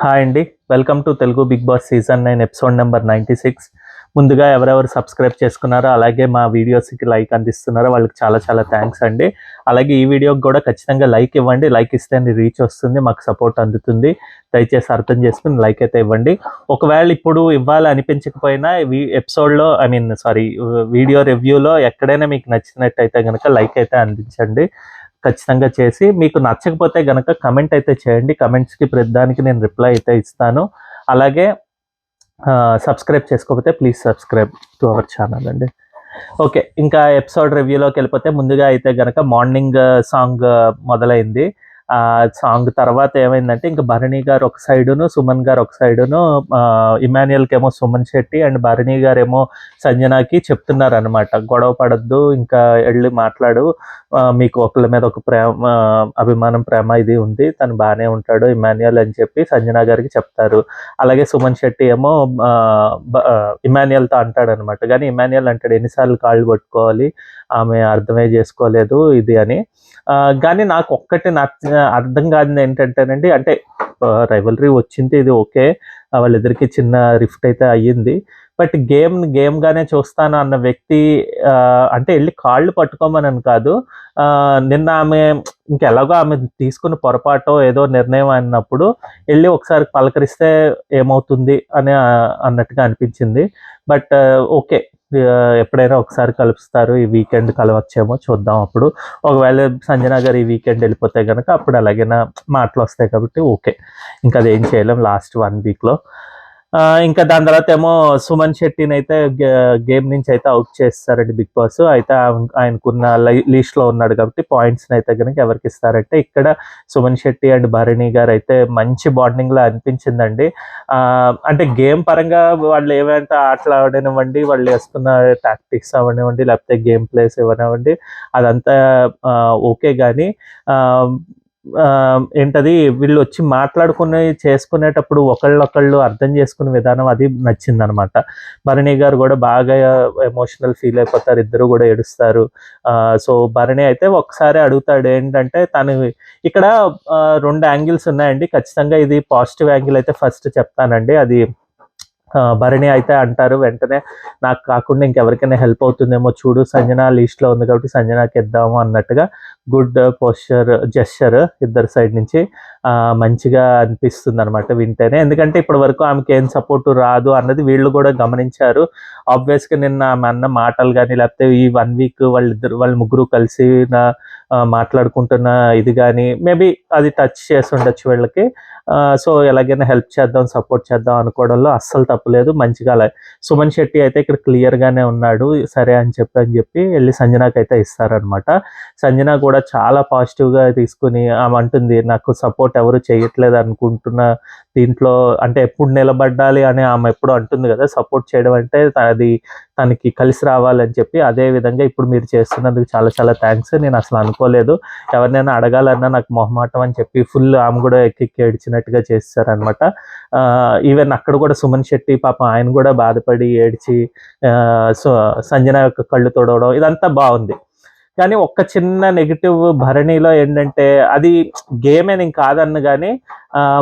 Hi అండి. Welcome to Telugu Bigg Boss season 9 episode number 96. ముందుగా ఎవరెవరు సబ్స్క్రైబ్ చేసుకున్నారో, అలాగే మా వీడియోస్కి లైక్ అందిస్తున్నారో వాళ్ళకి చాలా చాలా థ్యాంక్స్ అండి. అలాగే ఈ వీడియోకి కూడా ఖచ్చితంగా లైక్ ఇవ్వండి. లైక్ ఇస్తే రీచ్ వస్తుంది, మాకు సపోర్ట్ అందుతుంది. దయచేసి అర్థం చేసుకుని లైక్ అయితే ఇవ్వండి. ఒకవేళ ఇప్పుడు ఇవ్వాలి అనిపించకపోయినా ఎపిసోడ్లో వీడియో రివ్యూలో ఎక్కడైనా మీకు నచ్చినట్టయితే కనుక లైక్ అయితే అందించండి. ఖచ్చితంగా చేసి, మీకు నచ్చకపోతే గనక కమెంట్ అయితే చేయండి. కమెంట్స్కి ప్రతిదానికి నేను రిప్లై అయితే ఇస్తాను. అలాగే సబ్స్క్రైబ్ చేసుకోకపోతే please subscribe to our channel అండి. ఓకే, ఇంకా ఎపిసోడ్ రివ్యూలోకి వెళ్ళిపోతే ముందుగా అయితే గనక మార్నింగ్ సాంగ్ మొదలైంది. సాంగ్ తర్వాత ఏమైందంటే ఇంకా భరణి గారు ఒక సైడును, సుమన్ గారు ఒక సైడును, ఇమాన్యుయల్కి ఏమో సుమన్ శెట్టి అండ్ భరణి గారు ఏమో సంజనాకి చెప్తున్నారు అనమాట, గొడవ పడద్దు, ఇంకా వెళ్ళి మాట్లాడు, మీకు ఒకళ్ళ మీద ఒక అభిమానం ప్రేమ ఇది ఉంది, తను బాగానే ఉంటాడు ఇమాన్యుయల్ అని చెప్పి సంజన గారికి చెప్తారు. అలాగే సుమన్ శెట్టి ఏమో ఇమాన్యుయల్తో అంటాడు అనమాట. కానీ ఇమాన్యుయల్ అంటాడు, ఎన్నిసార్లు కాళ్ళు పట్టుకోవాలి, ఆమె అర్థమే చేసుకోలేదు ఇది అని. కానీ నాకు ఒక్కటి అర్థం కాదు ఏంటంటేనండి, అంటే రైవలరీ వచ్చింది, ఇది ఓకే, వాళ్ళిద్దరికి చిన్న రిఫ్ట్ అయితే అయ్యింది. బట్ గేమ్గానే చూస్తాను అన్న వ్యక్తి అంటే వెళ్ళి కాళ్ళు పట్టుకోమని కాదు, నిన్న ఆమె ఇంకెలాగో ఆమె తీసుకున్న పొరపాటో ఏదో నిర్ణయం అన్నప్పుడు వెళ్ళి ఒకసారి పలకరిస్తే ఏమవుతుంది అని అన్నట్టుగా అనిపించింది. బట్ ఓకే, ఎప్పుడైనా ఒకసారి కలుపుస్తారు, ఈ వీకెండ్ కలవచ్చేమో చూద్దాం. అప్పుడు ఒకవేళ సంజన గారు ఈ వీకెండ్ వెళ్ళిపోతే కనుక అప్పుడు అలాగైనా మాటలు వస్తాయి కాబట్టి ఓకే, ఇంకా అదేం చేయలేం లాస్ట్ 1 వీక్లో. ఇంకా దాని తర్వాత ఏమో సుమన్ శెట్టిని అయితే గేమ్ నుంచి అయితే అవుట్ చేస్తారండి బిగ్ బాస్. అయితే ఆయనకున్న లీస్ట్లో ఉన్నాడు కాబట్టి పాయింట్స్ని అయితే కనుక ఎవరికి ఇస్తారంటే ఇక్కడ సుమన్ శెట్టి అండ్ భరణి గారు అయితే మంచి బాండింగ్లో అనిపించిందండి. అంటే గేమ్ పరంగా వాళ్ళు ఏమైతే ఆటలు ఆడనివ్వండి, వాళ్ళు వేసుకున్న టాక్టిక్స్ అవనివ్వండి, లేకపోతే గేమ్ ప్లేస్ ఇవ్వనివ్వండి, అదంతా ఓకే. కానీ ఏంటది, వీళ్ళు వచ్చి మాట్లాడుకుని చేసుకునేటప్పుడు ఒకళ్ళొకళ్ళు అర్థం చేసుకునే విధానం అది నచ్చిందనమాట. భరణి గారు కూడా బాగా ఎమోషనల్ ఫీల్ అయిపోతారు, ఇద్దరు కూడా ఏడుస్తారు. సో భరణి అయితే ఒకసారి అడుగుతాడు ఏంటంటే, తను ఇక్కడ 2 యాంగిల్స్ ఉన్నాయండి. ఖచ్చితంగా ఇది పాజిటివ్ యాంగిల్ అయితే ఫస్ట్ చెప్తానండి. అది భరణి అయితే అంటారు వెంటనే, నాకు కాకుండా ఇంకెవరికైనా హెల్ప్ అవుతుందేమో చూడు, సంజన లీస్ట్లో ఉంది కాబట్టి సంజనాకి ఇద్దాము అన్నట్టుగా గుడ్ జెస్చర్ ఇద్దరు సైడ్ నుంచి మంచిగా అనిపిస్తుంది అనమాట వింటేనే. ఎందుకంటే ఇప్పటి వరకు ఆమెకి ఏం సపోర్టు రాదు అన్నది వీళ్ళు కూడా గమనించారు. ఆబ్వియస్గా నిన్న ఆమె అన్న మాటలు కానీ, లేకపోతే ఈ 1 వీక్ వాళ్ళు ముగ్గురు కలిసి మాట్లాడుకుంటున్న ఇది కానీ మేబీ అది టచ్ చేసి ఉండొచ్చు వీళ్ళకి. సో ఎలాగైనా హెల్ప్ చేద్దాం, సపోర్ట్ చేద్దాం అనుకోవడంలో అస్సలు తప్పులేదు. మంచిగా అలా సుమన్ శెట్టి అయితే ఇక్కడ క్లియర్గానే ఉన్నాడు, సరే అని చెప్పి వెళ్ళి సంజనాకి అయితే ఇస్తారనమాట. సంజన కూడా చాలా పాజిటివ్గా తీసుకుని ఆమె అంటుంది, నాకు సపోర్ట్ ఎవరు చేయట్లేదు అనుకుంటున్న దీంట్లో, అంటే ఎప్పుడు నిలబడాలి అని ఆమె ఎప్పుడు అంటుంది కదా, సపోర్ట్ చేయడం అంటే అది తనకి కలిసి రావాలని చెప్పి. అదే విధంగా ఇప్పుడు మీరు చేస్తున్నందుకు చాలా చాలా థ్యాంక్స్, నేను అసలు అనుకోలేదు, ఎవరినైనా అడగాలన్నా నాకు మొహమాటం అని చెప్పి ఫుల్ ఆమె కూడా ఎక్కి ఏడ్చినట్టుగా చేస్తారనమాట. ఈవెన్ అక్కడ కూడా సుమన్ శెట్టి పాపం ఆయన కూడా బాధపడి ఏడ్చి సంజన యొక్క కళ్ళు తొడవడం ఇదంతా బాగుంది. కానీ ఒక్క చిన్న నెగిటివ్ భరణిలో ఏంటంటే, అది గేమే నేను కాదన్ను, కానీ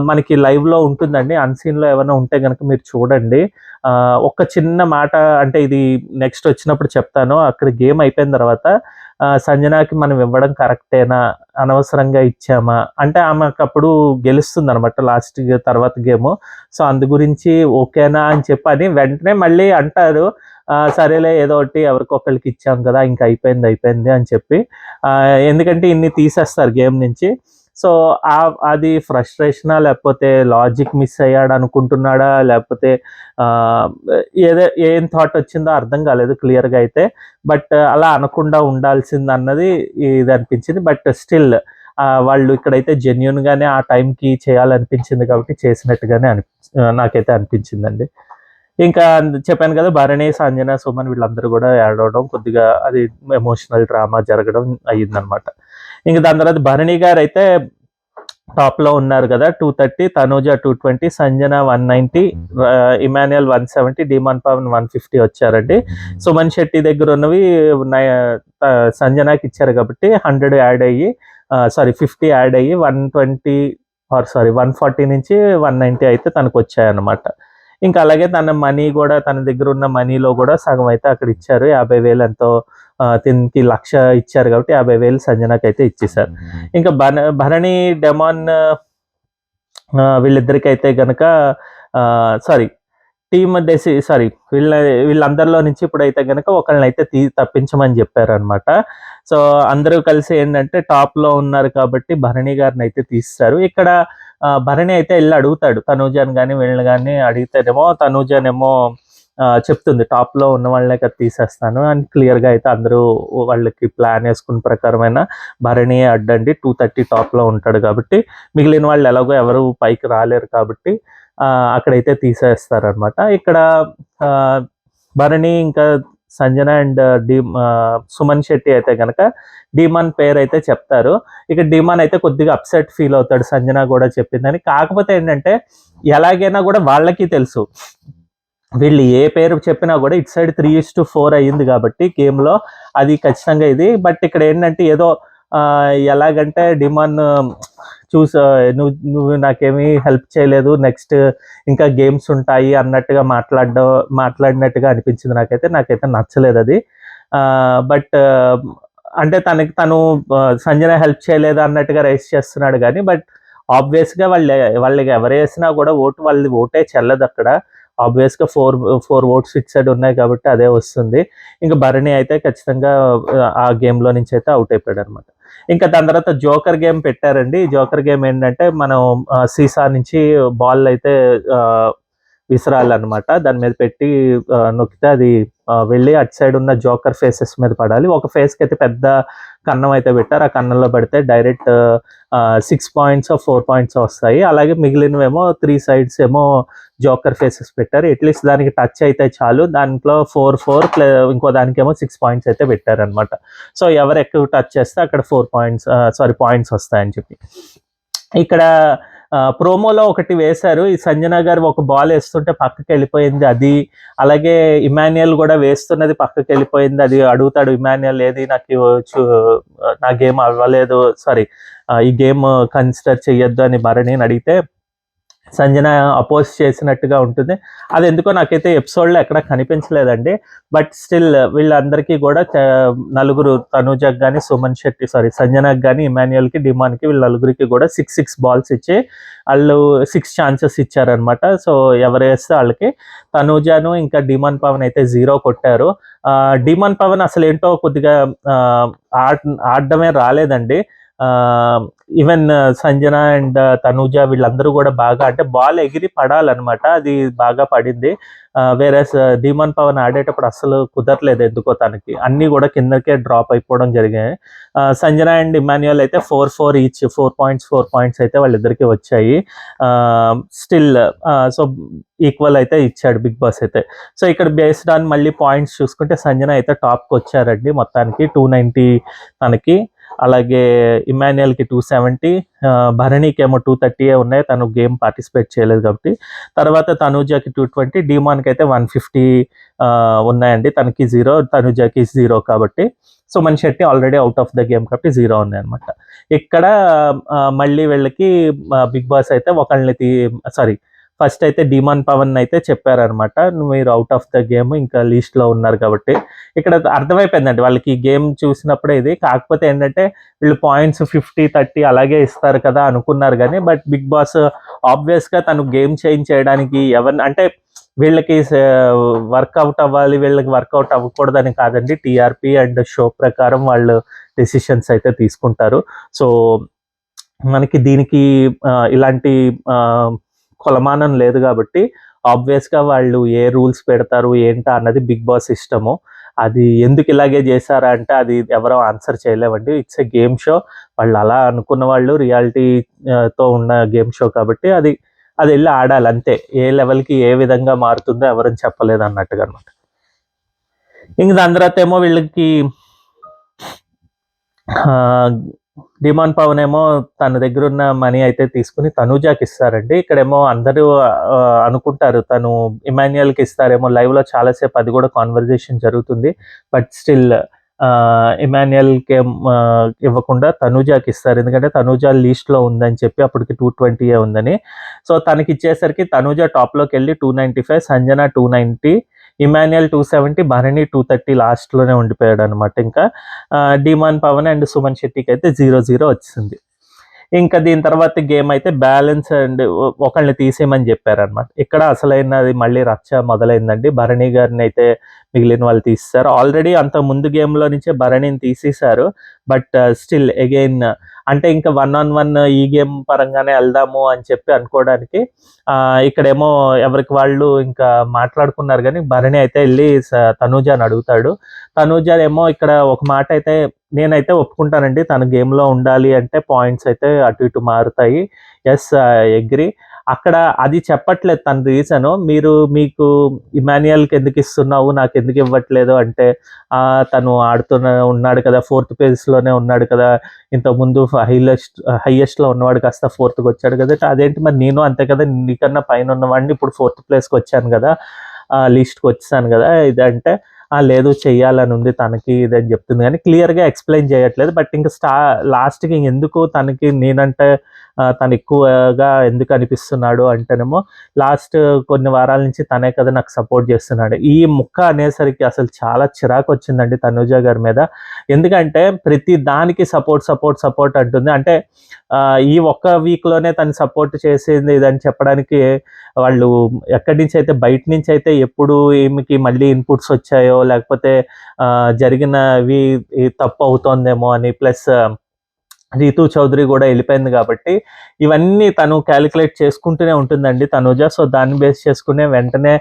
మనకి లైవ్లో ఉంటుందండి, అన్సీన్లో ఏమైనా ఉంటే కనుక మీరు చూడండి. ఒక్క చిన్న మాట, అంటే ఇది నెక్స్ట్ వచ్చినప్పుడు చెప్తాను. అక్కడ గేమ్ అయిపోయిన తర్వాత సంజనాకి మనం ఇవ్వడం కరెక్టేనా, అనవసరంగా ఇచ్చామా అంటే, ఆమెకు అప్పుడు గెలుస్తుంది అనమాట లాస్ట్ తర్వాత గేము. సో అందు గురించి ఓకేనా అని చెప్పని వెంటనే మళ్ళీ అంటారు, సరేలే ఏదో ఒకటి ఎవరికొకరికి ఇచ్చాం కదా, ఇంకా అయిపోయింది అని చెప్పి. ఎందుకంటే ఇన్ని తీసేస్తారు గేమ్ నుంచి. సో అది ఫ్రస్ట్రేషనా, లేకపోతే లాజిక్ మిస్ అయ్యాడు అనుకుంటున్నాడా, లేకపోతే ఏం థాట్ వచ్చిందో అర్థం కాలేదు క్లియర్గా అయితే. బట్ అలా అనకుండా ఉండాల్సింది అన్నది ఇది అనిపించింది. బట్ స్టిల్ వాళ్ళు ఇక్కడైతే జెన్యున్గానే ఆ టైంకి చేయాలనిపించింది కాబట్టి చేసినట్టుగానే నాకైతే అనిపించిందండి. ఇంకా చెప్పాను కదా, భరణి, సంజన, సుమన్ వీళ్ళందరూ కూడా యాడ్ అవడం, కొద్దిగా అది ఎమోషనల్ డ్రామా జరగడం అయ్యిందనమాట. ఇంకా దాని తర్వాత భరణి గారు అయితే టాప్లో ఉన్నారు కదా, 230, తనూజ 220, సంజన 190, ఇమాన్యుయల్ 170, డిమాన్ పవన్ 150 వచ్చారండి. సుమన్ శెట్టి దగ్గర ఉన్నవి సంజనాకి ఇచ్చారు కాబట్టి 100 యాడ్ అయ్యి 50 యాడ్ అయ్యి 120 సారీ 140 నుంచి 190 అయితే తనకు వచ్చాయన్నమాట. ఇంకా అలాగే తన మనీ కూడా తన దగ్గర ఉన్న మనీలో కూడా సగం అయితే అక్కడ ఇచ్చారు. 50,000 ఎంతో తినికి 1,00,000 ఇచ్చారు కాబట్టి 50,000 సంజనాకి అయితే ఇచ్చేసారు. ఇంకా భరణి డెమాన్ వీళ్ళిద్దరికైతే గనక సారీ వీళ్ళందరిలో నుంచి ఇప్పుడైతే గనక ఒకళ్ళనైతే తప్పించమని చెప్పారనమాట. సో అందరూ కలిసి ఏంటంటే టాప్ లో ఉన్నారు కాబట్టి భరణి గారిని అయితే తీస్తారు. ఇక్కడ భరణి అయితే వెళ్ళి అడుగుతాడు తనూజాని కానీ వీళ్ళని కానీ అడిగితేనేమో తనూజానేమో చెప్తుంది టాప్ లో ఉన్న వాళ్ళనే కదా తీసేస్తాను అని క్లియర్ గా అయితే అందరూ వాళ్ళకి ప్లాన్ వేసుకున్న ప్రకారమైన భరణి అడ్డండి 230 టాప్ లో ఉంటాడు కాబట్టి మిగిలిన వాళ్ళు ఎలాగో ఎవరు పైకి రాలేరు కాబట్టి అక్కడైతే తీసేస్తారనమాట. ఇక్కడ భరణి ఇంకా సంజన అండ్ సుమన్ శెట్టి అయితే కనుక డీమాన్ పేరు అయితే చెప్తారు. ఇక డీమాన్ అయితే కొద్దిగా అప్సెట్ ఫీల్ అవుతాడు సంజన కూడా చెప్పిందని. కాకపోతే ఏంటంటే ఎలాగైనా కూడా వాళ్ళకి తెలుసు వీళ్ళు ఏ పేరు చెప్పినా కూడా ఇటు సైడ్ 3:4 అయ్యింది కాబట్టి గేమ్లో అది ఖచ్చితంగా ఇది. బట్ ఇక్కడ ఏంటంటే ఏదో ఎలాగంటే డిమాన్ నువ్వు నాకేమీ హెల్ప్ చేయలేదు, నెక్స్ట్ ఇంకా గేమ్స్ ఉంటాయి అన్నట్టుగా మాట్లాడినట్టుగా అనిపించింది నాకైతే నచ్చలేదు అది. బట్ అంటే తను సంజన హెల్ప్ చేయలేదు అన్నట్టుగా రైస్ చేస్తున్నాడు కానీ బట్ ఆబ్వియస్గా వాళ్ళకి ఎవరు వేసినా కూడా వాళ్ళది ఓటే చెల్లదు అక్కడ. ఆబ్వియస్గా 4 ఓట్స్ ఇటు సైడ్ ఉన్నాయి కాబట్టి అదే వస్తుంది. ఇంకా భరణి అయితే ఖచ్చితంగా ఆ గేమ్లో నుంచి అయితే అవుట్ అయిపోయాడు అనమాట. ఇంకా దాని తర్వాత జోకర్ గేమ్ పెట్టారండి. జోకర్ గేమ్ ఏంటంటే మనం సీసా నుంచి బాల్ అయితే విసరాలన్నమాట. దాని మీద పెట్టి నొక్కితే అది వెళ్ళి అటు సైడ్ ఉన్న జోకర్ ఫేసెస్ మీద పడాలి. ఒక ఫేస్కి అయితే పెద్ద కన్నం అయితే పెట్టారు. ఆ కన్నంలో పడితే డైరెక్ట్ 6 పాయింట్స్ 4 పాయింట్స్ వస్తాయి. అలాగే మిగిలినవేమో 3 సైడ్స్ ఏమో జోకర్ ఫేసెస్ పెట్టారు. అట్లీస్ట్ దానికి టచ్ అయితే చాలు. దాంట్లో 4 ఇంకో దానికేమో 6 పాయింట్స్ అయితే పెట్టారనమాట. సో ఎవరు ఎక్కువ టచ్ చేస్తే అక్కడ 4 పాయింట్స్ వస్తాయని చెప్పి ఇక్కడ ప్రోమోలో ఒకటి వేశారు. ఈ సంజన గారు ఒక బాల్ వేస్తుంటే పక్కకి వెళ్ళిపోయింది అది. అలాగే ఇమాన్యుయల్ కూడా వేస్తున్నది పక్కకి వెళ్ళిపోయింది అది. అడుగుతాడు ఇమాన్యుయల్ ఏది నా గేమ్ అవ్వలేదు, ఈ గేమ్ కన్సిడర్ చెయ్యొద్దు అని భరణిని అడిగితే సంజన అపోజ్ చేసినట్టుగా ఉంటుంది. అది ఎందుకో నాకైతే ఎపిసోడ్లో ఎక్కడ కనిపించలేదండి. బట్ స్టిల్ వీళ్ళందరికీ కూడా నలుగురు తనూజకి కానీ సంజనకి కానీ ఇమాన్యుయల్కి డిమాన్కి వీళ్ళ నలుగురికి కూడా 6 బాల్స్ ఇచ్చి వాళ్ళు 6 ఛాన్సెస్ ఇచ్చారనమాట. సో ఎవరు వేస్తే వాళ్ళకి తనూజాను ఇంకా డిమాన్ పవన్ అయితే 0 కొట్టారు. డిమాన్ పవన్ అసలు ఏంటో కొద్దిగా ఆడడమే రాలేదండి. ఈవెన్ సంజన అండ్ తనూజ వీళ్ళందరూ కూడా బాగా అంటే బాల్ ఎగిరి పడాలన్నమాట, అది బాగా పడింది. వేరే డిమాన్ పవన్ ఆడేటప్పుడు అస్సలు కుదరలేదు ఎందుకో తనకి, అన్నీ కూడా కిందకే డ్రాప్ అయిపోవడం జరిగాయి. సంజన అండ్ ఇమాన్యుయల్ అయితే 4 ఈచ్ 4 పాయింట్స్ అయితే వాళ్ళిద్దరికి వచ్చాయి. స్టిల్ సో ఈక్వల్ అయితే ఇచ్చాడు బిగ్ బాస్ అయితే. సో ఇక్కడ బేస్డ్ ఆన్ మళ్ళీ పాయింట్స్ చూసుకుంటే సంజన అయితే టాప్కి వచ్చారండి మొత్తానికి 290 తనకి. అలాగే ఇమాన్యుయల్కి 270, భరణికి ఏమో 230 ఉన్నాయి, తను గేమ్ పార్టిసిపేట్ చేయలేదు కాబట్టి. తర్వాత తనూజకి 220, డిమాన్కి అయితే 150 ఉన్నాయండి. తనకి 0, తనూజకి 0 కాబట్టి. Suman Shetty already out of the game కాబట్టి 0 ఉన్నాయి అనమాట. ఇక్కడ మళ్ళీ వీళ్ళకి బిగ్ బాస్ అయితే ఫస్ట్ అయితే డిమాన్ పవన్ అయితే చెప్పారనమాట, మీరు అవుట్ ఆఫ్ ద గేమ్ ఇంకా లీస్ట్లో ఉన్నారు కాబట్టి. ఇక్కడ అర్థమైపోయిందండి వాళ్ళకి ఈ గేమ్ చూసినప్పుడే ఇది. కాకపోతే ఏంటంటే వీళ్ళు పాయింట్స్ 50, 30 అలాగే ఇస్తారు కదా అనుకున్నారు కానీ బట్ బిగ్ బాస్ ఆబ్వియస్గా తను గేమ్ చేంజ్ చేయడానికి అంటే వీళ్ళకి వర్కౌట్ అవ్వాలి, వీళ్ళకి వర్కౌట్ అవ్వకూడదని కాదండి. టీఆర్పీ అండ్ షో ప్రకారం వాళ్ళు డెసిషన్స్ అయితే తీసుకుంటారు. సో మనకి దీనికి ఇలాంటి కొలమానం లేదు కాబట్టి ఆబ్వియస్గా వాళ్ళు ఏ రూల్స్ పెడతారు ఏంటా అన్నది బిగ్ బాస్ ఇష్టము. అది ఎందుకు ఇలాగే చేశారా అంటే అది ఎవరో ఆన్సర్ చేయలేమండి. ఇట్స్ ఏ గేమ్ షో, వాళ్ళు అలా అనుకున్న వాళ్ళు రియాలిటీతో ఉన్న గేమ్ షో కాబట్టి అది వెళ్ళి ఆడాలి అంతే. ఏ లెవెల్కి ఏ విధంగా మారుతుందో ఎవరని చెప్పలేదు అన్నట్టుగా అనమాట. ఇంక దాని తర్వాత ఏమో వీళ్ళకి డిమాన్ పవన్ ఏమో తన దగ్గర ఉన్న మనీ అయితే తీసుకుని తనూజాకి ఇస్తారండి. ఇక్కడేమో అందరూ అనుకుంటారు తను ఇమాన్యుయల్కి ఇస్తారేమో. లైవ్లో చాలాసేపు అది కూడా కాన్వర్జేషన్ జరుగుతుంది. బట్ స్టిల్ ఇమాన్యుయల్కి ఇవ్వకుండా తనూజాకి ఇస్తారు. ఎందుకంటే తనూజ లీస్ట్లో ఉందని చెప్పి అప్పటికి 220 ఉందని. సో తనకి ఇచ్చేసరికి తనూజ టాప్లోకి వెళ్ళి 295, సంజన 290, ఇమాన్యుయల్ 270, భరణి 230 లాస్ట్లోనే ఉండిపోయాడు అనమాట. ఇంకా డిమాన్ పవన్ అండ్ సుమన్ శెట్టికి అయితే 0-0 వచ్చింది. ఇంకా దీని తర్వాత గేమ్ అయితే బ్యాలెన్స్ అండ్ ఒకళ్ళని తీసేయమని చెప్పారనమాట. ఇక్కడ అసలైనది మళ్ళీ రచ్చ మొదలైందండి. భరణి గారిని అయితే మిగిలిన వాళ్ళు తీసేశారు. ఆల్రెడీ అంత ముందు గేమ్లో నుంచే భరణిని తీసేశారు. బట్ స్టిల్ అగైన్ అంటే ఇంకా 1-on-1 ఈ గేమ్ పరంగానే వెళ్దాము అని చెప్పి అనుకోవడానికి ఇక్కడేమో ఎవరికి వాళ్ళు ఇంకా మాట్లాడుకున్నారు. కానీ భరణి అయితే వెళ్ళి తనూజాని అడుగుతాడు. తనూజ ఏమో ఇక్కడ ఒక మాట అయితే నేనైతే ఒప్పుకుంటానండి, తన గేమ్లో ఉండాలి అంటే పాయింట్స్ అయితే అటు ఇటు మారుతాయి. Yes, agree. అక్కడ అది చెప్పట్లేదు తన రీజను. మీకు ఇమాన్యుయల్కి ఎందుకు ఇస్తున్నావు, నాకు ఎందుకు ఇవ్వట్లేదు అంటే తను ఉన్నాడు కదా, 4th ప్లేస్లోనే ఉన్నాడు కదా, ఇంతకుముందు హైయెస్ట్లో ఉన్నవాడు కాస్త 4th వచ్చాడు కదా, అదేంటి మరి నేను అంతే కదా, నీకన్నా పైన ఉన్నవాడిని ఇప్పుడు 4th ప్లేస్కి వచ్చాను కదా, లిస్ట్కి వచ్చాను కదా, ఇదంటే లేదు చెయ్యాలని ఉంది తనకి ఇదని చెప్తుంది. కానీ క్లియర్గా ఎక్స్ప్లెయిన్ చేయట్లేదు. బట్ ఇంకా లాస్ట్కి ఎందుకు తనకి నేనంటే తను ఎక్కువగా ఎందుకు అనిపిస్తున్నాడు అంటేనేమో లాస్ట్ కొన్ని వారాల నుంచి తనే కదా నాకు సపోర్ట్ చేస్తున్నాడు. ఈ ముక్క అనేసరికి అసలు చాలా చిరాకు వచ్చిందండి తనూజ గారి మీద. ఎందుకంటే ప్రతి దానికి సపోర్ట్ అంటుంది. అంటే ఈ ఒక్క వీక్లోనే తను సపోర్ట్ చేసింది ఇదని చెప్పడానికి వాళ్ళు ఎక్కడి నుంచి అయితే బయట నుంచి అయితే ఎప్పుడు ఈమెకి మళ్ళీ ఇన్పుట్స్ వచ్చాయో లేకపోతే జరిగినవి తప్పు అవుతోందేమో అని, ప్లస్ రీతూ చౌదరి కూడా వెళ్ళిపోయింది కాబట్టి ఇవన్నీ తను క్యాలిక్యులేట్ చేసుకుంటూనే ఉంటుందండి తనూజ. సో దాన్ని బేస్ చేసుకునే వెంటనే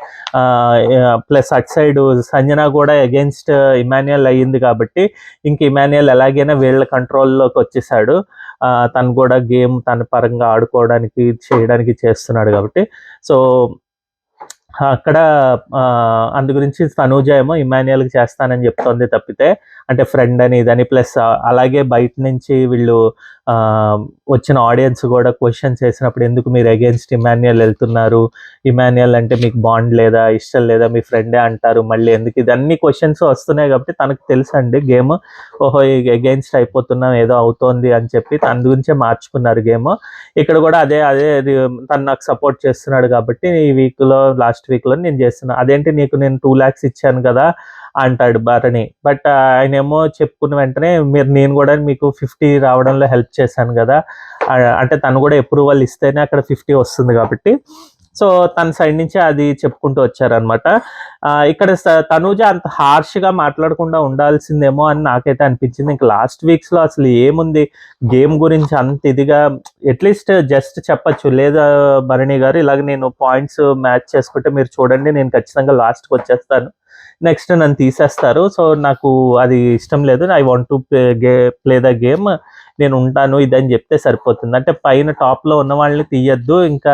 ప్లస్ అట్ సైడ్ సంజన కూడా అగెన్స్ట్ ఇమాన్యుయల్ అయ్యింది కాబట్టి ఇంక ఇమాన్యుయల్ ఎలాగైనా వీళ్ళ కంట్రోల్లోకి వచ్చేసాడు. తను కూడా గేమ్ తన పరంగా ఆడుకోవడానికి చేయడానికి చేస్తున్నాడు కాబట్టి సో అక్కడ అందు గురించి తనూజ ఏమో ఇమాన్యుయల్కి చేస్తానని చెప్తోంది తప్పితే అంటే ఫ్రెండ్ అని ఇదని, ప్లస్ అలాగే బయట నుంచి వీళ్ళు వచ్చిన ఆడియన్స్ కూడా క్వశ్చన్స్ చేసినప్పుడు ఎందుకు మీరు అగేన్స్ట్ ఇమాన్యుయల్ వెళ్తున్నారు, ఇమాన్యుయల్ అంటే మీకు బాండ్ లేదా, ఇష్టం లేదా, మీ ఫ్రెండే అంటారు, మళ్ళీ ఎందుకు, ఇది అన్ని క్వశ్చన్స్ వస్తున్నాయి కాబట్టి తనకు తెలుసండి గేమ్, ఓహో అగేన్స్ట్ అయిపోతున్నాం ఏదో అవుతోంది అని చెప్పి తన గురించే మార్చుకున్నారు గేమ్. ఇక్కడ కూడా అదే తను నాకు సపోర్ట్ చేస్తున్నాడు కాబట్టి ఈ వీక్లో లాస్ట్ వీక్లో నేను చేస్తున్నాను, అదేంటి నీకు నేను 2 lakhs ఇచ్చాను కదా అంటాడు భరణి. బట్ ఆయన ఏమో చెప్పుకున్న వెంటనే నేను కూడా మీకు 50 రావడంలో హెల్ప్ చేశాను కదా, అంటే తను కూడా అప్రూవల్ ఇస్తేనే అక్కడ 50 వస్తుంది కాబట్టి సో తన సైడ్ నుంచి అది చెప్పుకుంటూ వచ్చారనమాట. ఇక్కడ తనూజ అంత హార్ష్గా మాట్లాడకుండా ఉండాల్సిందేమో అని నాకైతే అనిపించింది. ఇంకా లాస్ట్ వీక్స్లో అసలు ఏముంది గేమ్ గురించి అంత ఇదిగా అట్లీస్ట్ జస్ట్ చెప్పచ్చు, లేదా భరణి గారు ఇలాగ నేను పాయింట్స్ మ్యాచ్ చేసుకుంటే మీరు చూడండి నేను ఖచ్చితంగా లాస్ట్కి వచ్చేస్తాను, నెక్స్ట్ నన్ను తీసేస్తారు, సో నాకు అది ఇష్టం లేదు, I want to play the game, నేను ఉంటాను ఇదని చెప్తే సరిపోతుంది. అంటే పైన టాప్లో ఉన్న వాళ్ళని తీయద్దు, ఇంకా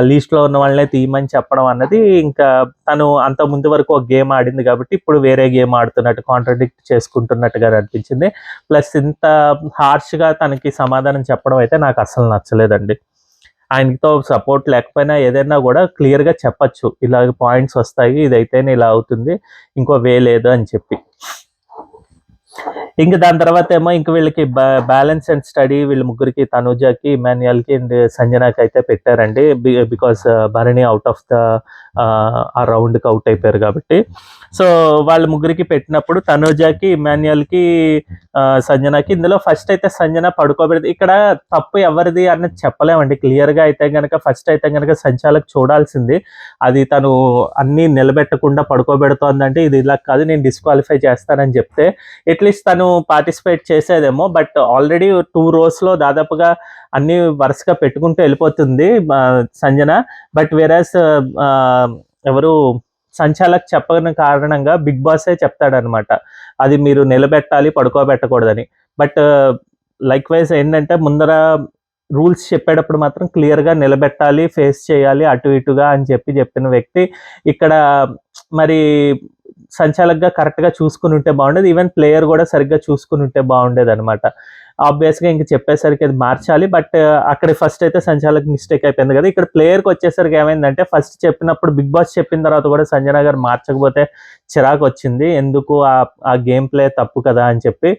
లీస్ట్లో ఉన్న వాళ్ళనే తీయమని చెప్పడం అన్నది ఇంకా తను అంత ముందు వరకు ఒక గేమ్ ఆడింది కాబట్టి ఇప్పుడు వేరే గేమ్ ఆడుతున్నట్టు కాంట్రడిక్ట్ చేసుకుంటున్నట్టుగా అనిపించింది. ప్లస్ ఇంత హార్ష్గా తనకి సమాధానం చెప్పడం అయితే నాకు అసలు నచ్చలేదండి. ఆయనతో సపోర్ట్ లేకపోయినా ఏదైనా కూడా క్లియర్గా చెప్పచ్చు, ఇలాగ పాయింట్స్ వస్తాయి, ఇదైతేనే ఇలా అవుతుంది, ఇంకో వే లేదు అని చెప్పి. ఇంకా దాని తర్వాత ఏమో ఇంక వీళ్ళకి బ్యాలెన్స్ అండ్ స్టడీ వీళ్ళ ముగ్గురికి, తనూజకి, ఇమాన్యుయల్కి అండ్ సంజనాకి అయితే పెట్టారండి. Because Bharani out of the ఆ రౌండ్కి అవుట్ అయిపోయారు కాబట్టి. సో వాళ్ళ ముగ్గురికి పెట్టినప్పుడు తనూజకి, ఇమాన్యుయల్కి, సంజనాకి ఇందులో ఫస్ట్ అయితే సంజన పడుకోబెడితే ఇక్కడ తప్పు ఎవరిది అన్నది చెప్పలేమండి క్లియర్గా. అయితే కనుక ఫస్ట్ అయితే కనుక సంచాలకు చూడాల్సింది, అది తను అన్నీ నిలబెట్టకుండా పడుకోబెడుతోందంటే ఇది ఇలా కాదు నేను డిస్క్వాలిఫై చేస్తానని చెప్తే అట్లీస్ట్ తను పార్టిసిపేట్ చేసేదేమో. బట్ ఆల్రెడీ 2 rows దాదాపుగా అన్ని వరుసగా పెట్టుకుంటూ వెళ్ళిపోతుంది సంజన. బట్ వేరేస్ ఎవరు సంచాలక్ చెప్పని కారణంగా బిగ్ బాసే చెప్తాడనమాట, అది మీరు నిలబెట్టాలి పడుకోబెట్టకూడదని. బట్ లైక్ వైజ్ ఏంటంటే ముందర రూల్స్ చెప్పేటప్పుడు మాత్రం క్లియర్గా నిలబెట్టాలి, ఫేస్ చేయాలి అటు ఇటుగా అని చెప్పిన వ్యక్తి ఇక్కడ మరి సంచాలక్గా కరెక్ట్గా చూసుకుని ఉంటే బాగుండేది. ఈవెన్ ప్లేయర్ కూడా సరిగ్గా చూసుకుని ఉంటే బాగుండేది అనమాట. ఆబ్వియస్గా ఇంక చెప్పేసరికి అది మార్చాలి. బట్ అక్కడ ఫస్ట్ అయితే సంచాలక్ మిస్టేక్ అయిపోయింది కదా. ఇక్కడ ప్లేయర్కి వచ్చేసరికి ఏమైందంటే ఫస్ట్ చెప్పినప్పుడు బిగ్ బాస్ చెప్పిన తర్వాత కూడా సంజన గారు మార్చకపోతే చిరాకు వచ్చింది. ఎందుకు ఆ గేమ్ ప్లే తప్పు కదా అని చెప్పి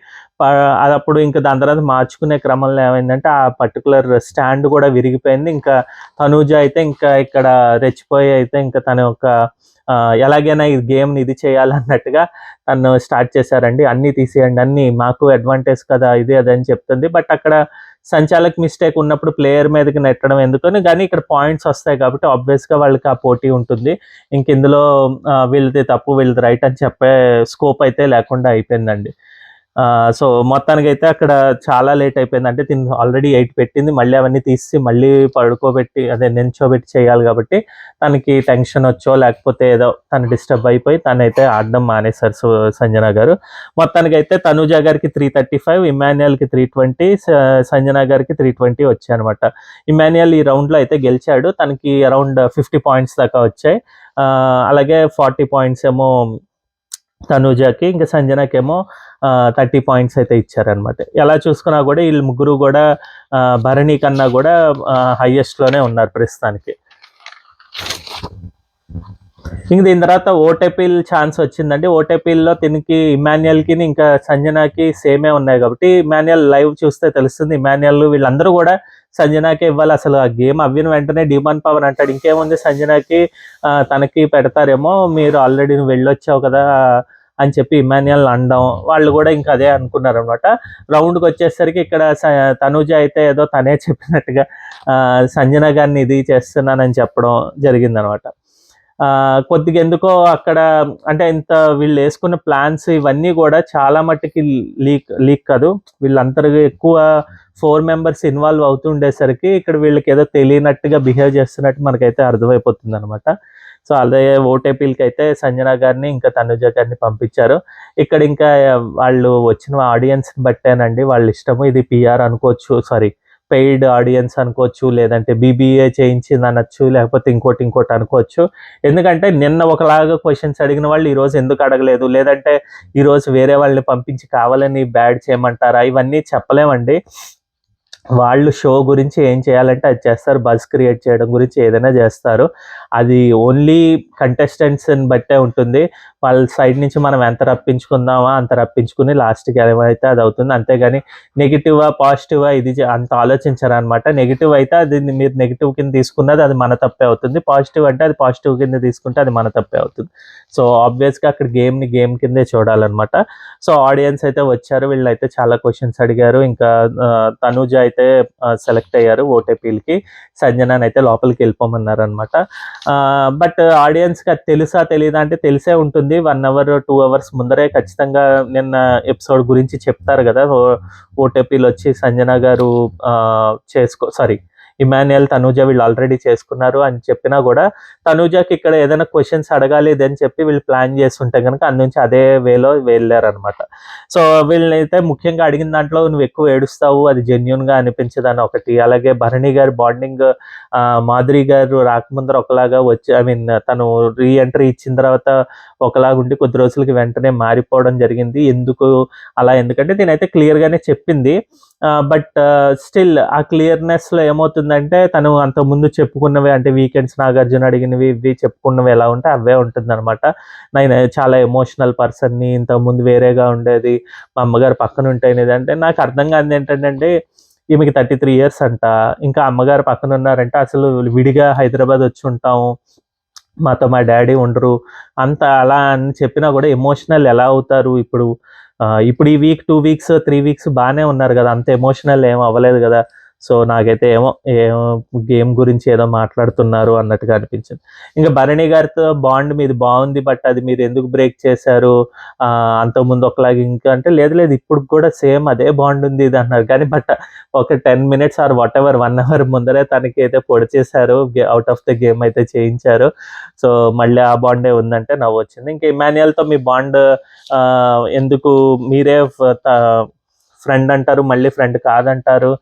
అది అప్పుడు ఇంకా దాని తర్వాత మార్చుకునే క్రమంలో ఏమైందంటే ఆ పర్టికులర్ స్టాండ్ కూడా విరిగిపోయింది. ఇంకా తనూజ అయితే ఇంకా ఇక్కడ రెచ్చిపోయి అయితే ఇంకా తన యొక్క ఎలాగైనా ఈ గేమ్ని ఇది చేయాలన్నట్టుగా తను స్టార్ట్ చేశారండి. అన్నీ తీసేయండి, అన్నీ మాకు అడ్వాంటేజ్ కదా ఇది అదని చెప్తుంది. బట్ అక్కడ సంచాలక్ మిస్టేక్ ఉన్నప్పుడు ప్లేయర్ మీదకి నెట్టడం ఎందుకని, కానీ ఇక్కడ పాయింట్స్ వస్తాయి కాబట్టి ఆబ్వియస్గా వాళ్ళకి ఆ పోటీ ఉంటుంది. ఇంక ఇందులో వీళ్ళది తప్పు వీళ్ళది రైట్ అని చెప్పే స్కోప్ అయితే లేకుండా అయిపోయిందండి. సో మొత్తానికైతే అక్కడ చాలా లేట్ అయిపోయింది. అంటే తిను ఆల్రెడీ 8 పెట్టింది, మళ్ళీ అవన్నీ తీసి మళ్ళీ పడుకోబెట్టి అదే నించోబెట్టి చేయాలి కాబట్టి తనకి టెన్షన్ వచ్చో లేకపోతే ఏదో తను డిస్టర్బ్ అయిపోయి తనైతే ఆడడం మానేశారు సంజన గారు. మొత్తానికైతే తనూజ గారికి 335, ఇమాన్యుయల్కి 320, సంజన గారికి 320 వచ్చాయి అనమాట. ఇమాన్యుయల్ ఈ రౌండ్లో అయితే గెలిచాడు, తనకి అరౌండ్ 50 పాయింట్స్ దాకా వచ్చాయి. అలాగే 40 పాయింట్స్ ఏమో తనూజకి, ఇంకా సంజనకేమో 30 పాయింట్స్ అయితే ఇచ్చారనమాట. ఎలా చూసుకున్నా కూడా వీళ్ళు ముగ్గురు కూడా భరణి కన్నా కూడా హైయెస్ట్లోనే ఉన్నారు ప్రస్తుతానికి. ఇంక దీని తర్వాత ఓటేపీల్ ఛాన్స్ వచ్చిందండి. ఓటేపీల్లో దీనికి ఇమాన్యుయల్కి ఇంకా సంజనకి సేమే ఉన్నాయి కాబట్టి ఇమాన్యుయల్ లైవ్ చూస్తే తెలుస్తుంది. ఇమాన్యుయల్ వీళ్ళందరూ కూడా సంజనకే ఇవ్వాలి, అసలు ఆ గేమ్ అవ్విన వెంటనే డిమాండ్ పవన్ అంటాడు ఇంకేముంది సంజనకి తనకి పెడతారేమో, మీరు ఆల్రెడీ నువ్వు వెళ్ళొచ్చావు కదా అని చెప్పి ఇమాన్యుయల్ అనడం, వాళ్ళు కూడా ఇంకా అదే అనుకున్నారు అనమాట. రౌండ్కి వచ్చేసరికి ఇక్కడ తనూజ అయితే ఏదో తనే చెప్పినట్టుగా సంజన గారిని ఇది చేస్తున్నానని చెప్పడం జరిగిందనమాట. కొద్దిగా ఎందుకో అక్కడ అంటే ఇంత వీళ్ళు వేసుకున్న ప్లాన్స్ ఇవన్నీ కూడా చాలా మట్టుకి లీక్ కాదు, వీళ్ళందరూ ఎక్కువ 4 మెంబర్స్ ఇన్వాల్వ్ అవుతుండేసరికి ఇక్కడ వీళ్ళకి ఏదో తెలియనట్టుగా బిహేవ్ చేస్తున్నట్టు మనకైతే అర్థమైపోతుంది అనమాట. సో అదే ఓటేపీలకి అయితే సంజన గారిని ఇంకా తనుజ గారిని పంపించారు. ఇక్కడ ఇంకా వాళ్ళు వచ్చిన ఆడియన్స్ని బట్టేనండి వాళ్ళ ఇష్టము, ఇది పిఆర్ అనుకోవచ్చు, సారీ పెయిడ్ ఆడియన్స్ అనుకోవచ్చు, లేదంటే బీబీఏ చేయించింది అనొచ్చు, లేకపోతే ఇంకోటి అనుకోవచ్చు. ఎందుకంటే నిన్న ఒకలాగా క్వశ్చన్స్ అడిగిన వాళ్ళు ఈరోజు ఎందుకు అడగలేదు, లేదంటే ఈరోజు వేరే వాళ్ళని పంపించి కావాలని బ్యాడ్ చేయమంటారా, ఇవన్నీ చెప్పలేమండి. వాళ్ళు షో గురించి ఏం చేయాలంటే అది చేస్తారు, బజ్ క్రియేట్ చేయడం గురించి ఏదైనా చేస్తారు. అది ఓన్లీ కంటెస్టెంట్స్ని బట్టే ఉంటుంది. వాళ్ళ సైడ్ నుంచి మనం ఎంత రప్పించుకుందామా అంత రప్పించుకుని లాస్ట్కి ఏమైతే అది అవుతుంది. అంతేగాని నెగిటివా పాజిటివా ఇది అంత ఆలోచించరు అనమాట. నెగిటివ్ అయితే అది మీరు నెగిటివ్ కింద తీసుకున్నది అది మన తప్పే అవుతుంది, పాజిటివ్ అంటే అది పాజిటివ్ కింద తీసుకుంటే అది మన తప్పే అవుతుంది. సో ఆబ్వియస్గా అక్కడ గేమ్ కిందే చూడాలన్నమాట. సో ఆడియన్స్ అయితే వచ్చారు, వీళ్ళైతే చాలా క్వశ్చన్స్ అడిగారు. ఇంకా తనూజ అయితే సెలెక్ట్ అయ్యారు ఓటీపీలకి, సంజనాని అయితే లోపలికి వెళ్ళిపోమన్నారు అనమాట. బట్ ఆడియన్స్కి అది తెలుసా తెలియదా అంటే తెలిసే ఉంటుంది. 1 hour 2 hours ముందరే ఖచ్చితంగా నిన్న ఎపిసోడ్ గురించి చెప్తారు కదా, ఓటీపీలు వచ్చి సంజన గారు ఇమాన్యుయల్ తనూజ వీళ్ళు ఆల్రెడీ చేసుకున్నారు అని చెప్పినా కూడా తనూజకి ఇక్కడ ఏదైనా క్వశ్చన్స్ అడగాలి అని చెప్పి వీళ్ళు ప్లాన్ చేస్తుంటే కనుక అందుంచి అదే వేలో వెళ్ళారనమాట. సో వీళ్ళనైతే ముఖ్యంగా అడిగిన దాంట్లో నువ్వు ఎక్కువ ఏడుస్తావు, అది జెన్యున్గా అనిపించదని ఒకటి, అలాగే భరణి గారి బాండింగ్ మాధురి గారు రాకముందర ఒకలాగా వచ్చి తను రీఎంట్రీ ఇచ్చిన తర్వాత ఒకలాగా ఉండి కొద్ది రోజులకి వెంటనే మారిపోవడం జరిగింది. ఎందుకంటే నేనైతే క్లియర్గానే చెప్పింది. బట్ స్టిల్ ఆ క్లియర్నెస్లో ఏమవుతుందంటే తను అంతకుముందు చెప్పుకున్నవి అంటే వీకెండ్స్ నాగార్జున అడిగినవి ఇవి చెప్పుకున్నవి ఎలా ఉంటే అవే ఉంటుంది అనమాట. నేను చాలా ఎమోషనల్ పర్సన్ని, ఇంతకుముందు వేరేగా ఉండేది, మా అమ్మగారు పక్కన ఉంటాయినది అంటే నాకు అర్థం కాదు ఏంటంటే ఈమెకి 33 years అంట, ఇంకా అమ్మగారు పక్కన ఉన్నారంటే అసలు విడిగా హైదరాబాద్ వచ్చి ఉంటాము, మాతో మా డాడీ ఉండరు అంత అలా అని చెప్పినా కూడా ఎమోషనల్ ఎలా అవుతారు? ఇప్పుడు ఈ వీక్ 2 weeks 3 weeks బాగానే ఉన్నారు కదా, అంత ఎమోషనల్ ఏం అవ్వలేదు కదా. సో నాకైతే ఏమో గేమ్ గురించి ఏదో మాట్లాడుతున్నారు అన్నట్టుగా అనిపించింది. ఇంకా భరణి గారితో బాండ్ మీది బాగుంది, బట్ అది మీరు ఎందుకు బ్రేక్ చేశారు, అంతకుముందు ఒకలాగా ఇంకా అంటే లేదు ఇప్పుడు కూడా సేమ్ అదే బాండ్ ఉంది ఇది అన్నారు. కానీ బట్ ఒక 10 minutes or whatever 1 hour ముందరే తనకి అయితే పొడి చేశారు, అవుట్ ఆఫ్ ద గేమ్ అయితే చేయించారు. సో మళ్ళీ ఆ బాండే ఉందంటే నవ్వు వచ్చింది. ఇంకా ఇమాన్యుయల్తో మీ బాండ్ ఎందుకు మీరే ఫ్రెండ్ అంటారు, మళ్ళీ ఫ్రెండ్ కాదంటారు,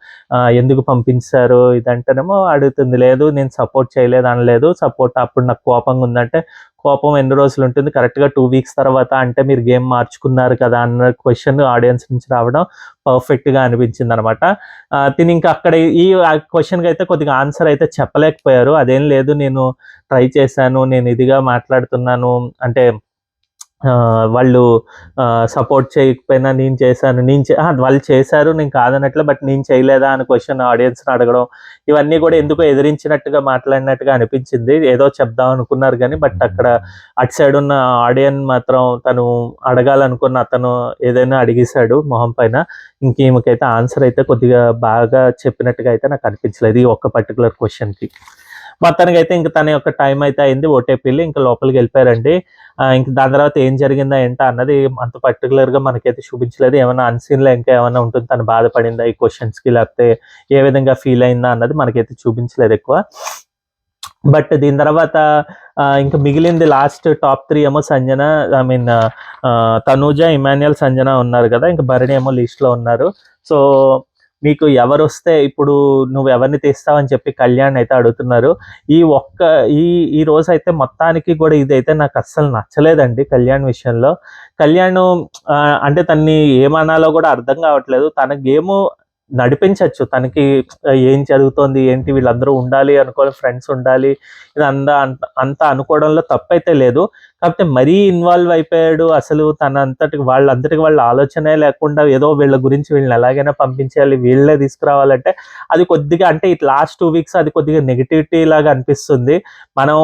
ఎందుకు పంపించారు ఇదంటేనేమో అడుగుతుంది. లేదు నేను సపోర్ట్ చేయలేదు అనలేదు, సపోర్ట్ అప్పుడు నాకు కోపంగా ఉందంటే, కోపం ఎన్ని రోజులు ఉంటుంది, కరెక్ట్గా 2 వీక్స్ తర్వాత, అంటే మీరు గేమ్ మార్చుకున్నారు కదా అన్న క్వశ్చన్ ఆడియన్స్ నుంచి రావడం పర్ఫెక్ట్గా అనిపించింది అనమాట. తిని ఇంకా అక్కడ ఈ క్వశ్చన్కి అయితే కొద్దిగా ఆన్సర్ అయితే చెప్పలేకపోయారు. అదేం లేదు, నేను ట్రై చేశాను, నేను ఇదిగా మాట్లాడుతున్నాను, అంటే వాళ్ళు సపోర్ట్ చేయకపోయినా నేను చేశాను, వాళ్ళు చేశారు నేను కాదనట్లే, బట్ నేను చేయలేదా అని క్వశ్చన్ ఆడియన్స్ని అడగడం, ఇవన్నీ కూడా ఎందుకో ఎదిరించినట్టుగా మాట్లాడినట్టుగా అనిపించింది. ఏదో చెప్దాం అనుకున్నారు కానీ, బట్ అక్కడ అటు సైడ్ ఉన్న ఆడియన్ మాత్రం తను అడగాలనుకున్న అతను ఏదైనా అడిగేశాడు మొహం పైన. ఇంకేమకైతే ఆన్సర్ అయితే కొద్దిగా బాగా చెప్పినట్టుగా అయితే నాకు అనిపించలేదు ఈ ఒక్క పర్టికులర్ క్వశ్చన్కి. మొత్తానికి అయితే ఇంక తన యొక్క టైం అయితే అయింది, ఓటేపీలు ఇంకా లోపలికి వెళ్ళిపోయారండి. ఇంక దాని తర్వాత ఏం జరిగిందా ఏంటా అన్నది అంత పర్టికులర్గా మనకైతే చూపించలేదు. ఏమైనా అన్సీన్లో ఇంకా ఏమైనా ఉంటుంది, తను బాధపడిందా ఈ క్వశ్చన్స్కి, లేకపోతే ఏ విధంగా ఫీల్ అయిందా అన్నది మనకైతే చూపించలేదు ఎక్కువ. బట్ దీని తర్వాత ఇంకా మిగిలింది లాస్ట్ టాప్ 3 ఏమో సంజన, ఐ మీన్ తనూజ, ఇమాన్యుయల్, సంజన ఉన్నారు కదా, ఇంకా భరణి ఏమో లిస్ట్లో ఉన్నారు. సో మీకు ఎవరు వస్తే ఇప్పుడు నువ్వు ఎవరిని తీస్తావని చెప్పి కళ్యాణ్ అయితే అడుగుతున్నారు. ఈ రోజు అయితే మొత్తానికి కూడా ఇదైతే నాకు అస్సలు నచ్చలేదండి కళ్యాణ్ విషయంలో. కళ్యాణ్ అంటే తన్ని ఏమనాలో కూడా అర్థం కావట్లేదు. తన గేమ్ నడిపించవచ్చు, తనకి ఏం చదువుతోంది ఏంటి, వీళ్ళందరూ ఉండాలి అనుకోవాలి, ఫ్రెండ్స్ ఉండాలి, ఇది అంతా అనుకోవడంలో తప్పైతే లేదు. కాకపోతే మరీ ఇన్వాల్వ్ అయిపోయాడు. అసలు వాళ్ళంతటికి వాళ్ళ ఆలోచనే లేకుండా ఏదో వీళ్ళ గురించి వీళ్ళని ఎలాగైనా పంపించేయాలి, వీళ్ళే తీసుకురావాలంటే అది కొద్దిగా, అంటే ఇట్లా లాస్ట్ 2 వీక్స్ అది కొద్దిగా నెగిటివిటీ లాగా అనిపిస్తుంది. మనం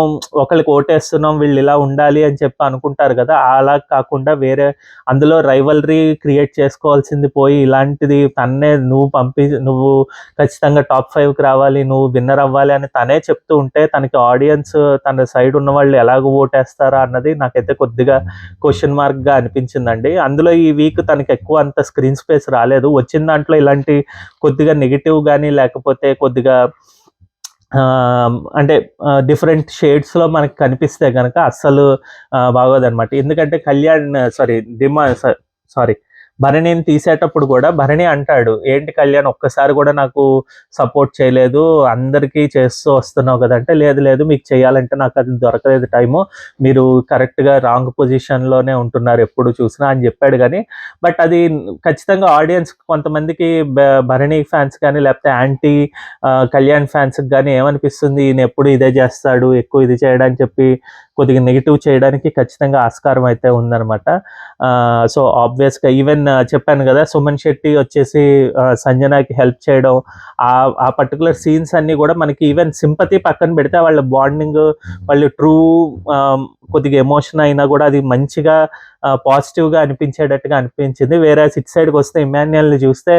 ఒకరికి ఓటేస్తున్నాం, వీళ్ళు ఇలా ఉండాలి అని చెప్పి అనుకుంటారు కదా, అలా కాకుండా వేరే అందులో రైవల్రీ క్రియేట్ చేసుకోవాల్సింది పోయి ఇలాంటిది తన్నే నువ్వు ఖచ్చితంగా టాప్ 5కి రావాలి, నువ్వు విన్నర్ అవ్వాలి అని తనే చెప్తూ ఉంటే తనకి ఆడియన్స్ తన సైడ్ ఉన్న వాళ్ళు ఎలాగో ఓటేస్తారా అన్నది నాకైతే కొద్దిగా క్వశ్చన్ మార్క్గా అనిపించిందండి. అందులో ఈ వీక్ తనకి ఎక్కువ అంత స్క్రీన్ స్పేస్ రాలేదు. వచ్చిన దాంట్లో ఇలాంటి కొద్దిగా నెగిటివ్ కానీ, లేకపోతే కొద్దిగా అంటే డిఫరెంట్ షేడ్స్లో మనకి కనిపిస్తే కనుక అస్సలు బాగోదన్నమాట. ఎందుకంటే భరణిని తీసేటప్పుడు కూడా భరణి అంటాడు, ఏంటి కళ్యాణ్ ఒక్కసారి కూడా నాకు సపోర్ట్ చేయలేదు, అందరికీ చేస్తూ వస్తున్నావు కదా అంటే, లేదు మీకు చేయాలంటే నాకు అది దొరకలేదు టైము, మీరు కరెక్ట్గా రాంగ్ పొజిషన్లోనే ఉంటున్నారు ఎప్పుడు చూసినా అని చెప్పాడు. కానీ బట్ అది ఖచ్చితంగా ఆడియన్స్ కొంతమందికి భరణి ఫ్యాన్స్ కానీ, లేకపోతే యాంటీ కళ్యాణ్ ఫ్యాన్స్కి కానీ ఏమనిపిస్తుంది, ఈయన ఎప్పుడు ఇదే చేస్తాడు, ఎక్కువ ఇది చేయడానికి చెప్పి కొద్దిగా నెగిటివ్ చేయడానికి ఖచ్చితంగా ఆస్కారం అయితే ఉందన్నమాట. సో ఆబ్వియస్గా ఈవెన్ చెప్పాను కదా, సుమన్ శెట్టి వచ్చేసి సంజనాకి హెల్ప్ చేయడం, ఆ పర్టికులర్ సీన్స్ అన్నీ కూడా మనకి ఈవెన్ సింపతి పక్కన పెడితే వాళ్ళ బాండింగ్, వాళ్ళు ట్రూ కొద్దిగా ఎమోషన్ అయినా కూడా అది మంచిగా పాజిటివ్గా అనిపించేటట్టుగా అనిపించింది. వేరే ఇట్ సైడ్కి వస్తే ఇమాన్యుయల్ని చూస్తే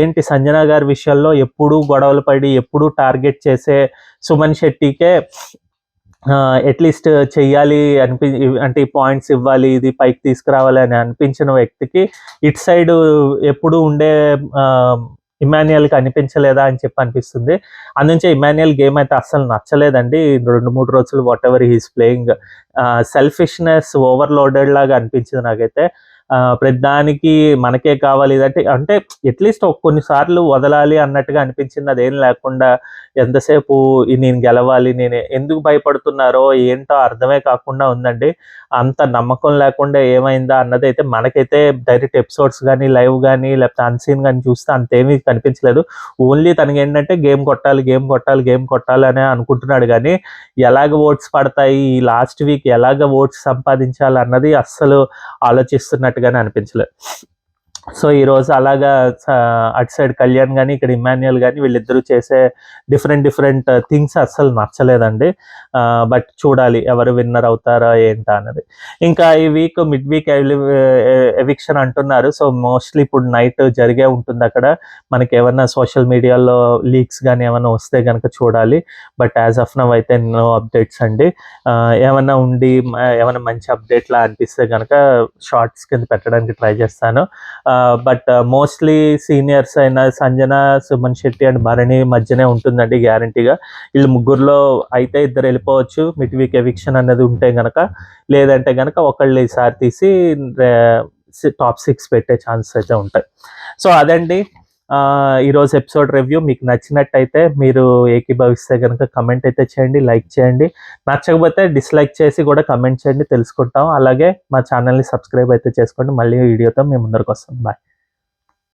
ఏంటి సంజన గారి విషయాల్లో ఎప్పుడూ గొడవలు పడి ఎప్పుడూ టార్గెట్ చేసే సుమన్ శెట్టికే అట్లీస్ట్ చెయ్యాలి అంటే ఈ పాయింట్స్ ఇవ్వాలి, ఇది పైకి తీసుకురావాలి అని అనిపించిన వ్యక్తికి ఇట్ సైడ్ ఎప్పుడు ఉండే ఇమాన్యుయల్కి అనిపించలేదా అని చెప్పి అనిపిస్తుంది. అందుంచే ఇమాన్యుయల్ గేమ్ అయితే అస్సలు నచ్చలేదండి. 2-3 రోజులు what ever he's playing selfishness overloaded లాగా అనిపించింది నాకైతే. ప్రతిదానికి మనకే కావాలి ఇదంటే, అంటే అట్లీస్ట్ కొన్నిసార్లు వదలాలి అన్నట్టుగా అనిపించింది. అదేం లేకుండా ఎంతసేపు నేను గెలవాలి, నేను ఎందుకు భయపడుతున్నారో ఏంటో అర్థమే కాకుండా ఉందండి. అంత నమ్మకం లేకుండా ఏమైందా అన్నది అయితే మనకైతే డైరెక్ట్ ఎపిసోడ్స్ కానీ, లైవ్ కానీ, లేకపోతే అన్సీన్ కానీ చూస్తే అంతేమీ కనిపించలేదు. ఓన్లీ తనకి ఏంటంటే గేమ్ కొట్టాలి అనే అనుకుంటున్నాడు. కానీ ఎలాగ ఓట్స్ పడతాయి, ఈ లాస్ట్ వీక్ ఎలాగ ఓట్స్ సంపాదించాలి అన్నది అస్సలు ఆలోచిస్తున్నట్టుగానే అనిపించలేదు. సో ఈరోజు అలాగా అటు సైడ్ కళ్యాణ్ కానీ, ఇక్కడ ఇమాన్యుయల్ కానీ, వీళ్ళిద్దరూ చేసే డిఫరెంట్ థింగ్స్ అస్సలు నచ్చలేదండి. బట్ చూడాలి ఎవరు విన్నర్ అవుతారా ఏంటా అన్నది. ఇంకా ఈ వీక్ మిడ్ వీక్ ఎవిక్షన్ అంటున్నారు. సో మోస్ట్లీ ఇప్పుడు నైట్ జరిగే ఉంటుంది అక్కడ. మనకి ఏమన్నా సోషల్ మీడియాలో లీక్స్ కానీ ఏమైనా వస్తే కనుక చూడాలి. బట్ యాజ్ ఆఫ్ నవ్ అయితే నో అప్డేట్స్ అండి. ఏమన్నా మంచి అప్డేట్లా అనిపిస్తే కనుక షార్ట్స్ కింద పెట్టడానికి ట్రై చేస్తాను. బట్ మోస్ట్లీ సీనియర్స్ అయిన సంజన, సుమన్ శెట్టి అండ్ భరణి మధ్యనే ఉంటుందండి గ్యారంటీగా. వీళ్ళు ముగ్గురులో అయితే ఇద్దరు వెళ్ళిపోవచ్చు మిడ్ వీక్ ఎవిక్షన్ అనేది ఉంటే కనుక. లేదంటే కనుక ఒకళ్ళు ఈసారి తీసి టాప్ 6 పెట్టే ఛాన్సెస్ అయితే ఉంటాయి. సో అదండి ఈరోజు ఎపిసోడ్ రివ్యూ. మీకు నచ్చినట్టయితే మీరు ఏకీభవిస్తే కనుక కమెంట్ అయితే చేయండి, లైక్ చేయండి. నచ్చకపోతే డిస్లైక్ చేసి కూడా కమెంట్ చేయండి, తెలుసుకుంటాం. అలాగే మా ఛానల్ని సబ్స్క్రైబ్ అయితే చేసుకోండి. మళ్ళీ వీడియోతో మేము ముందరకు వస్తాం. బాయ్.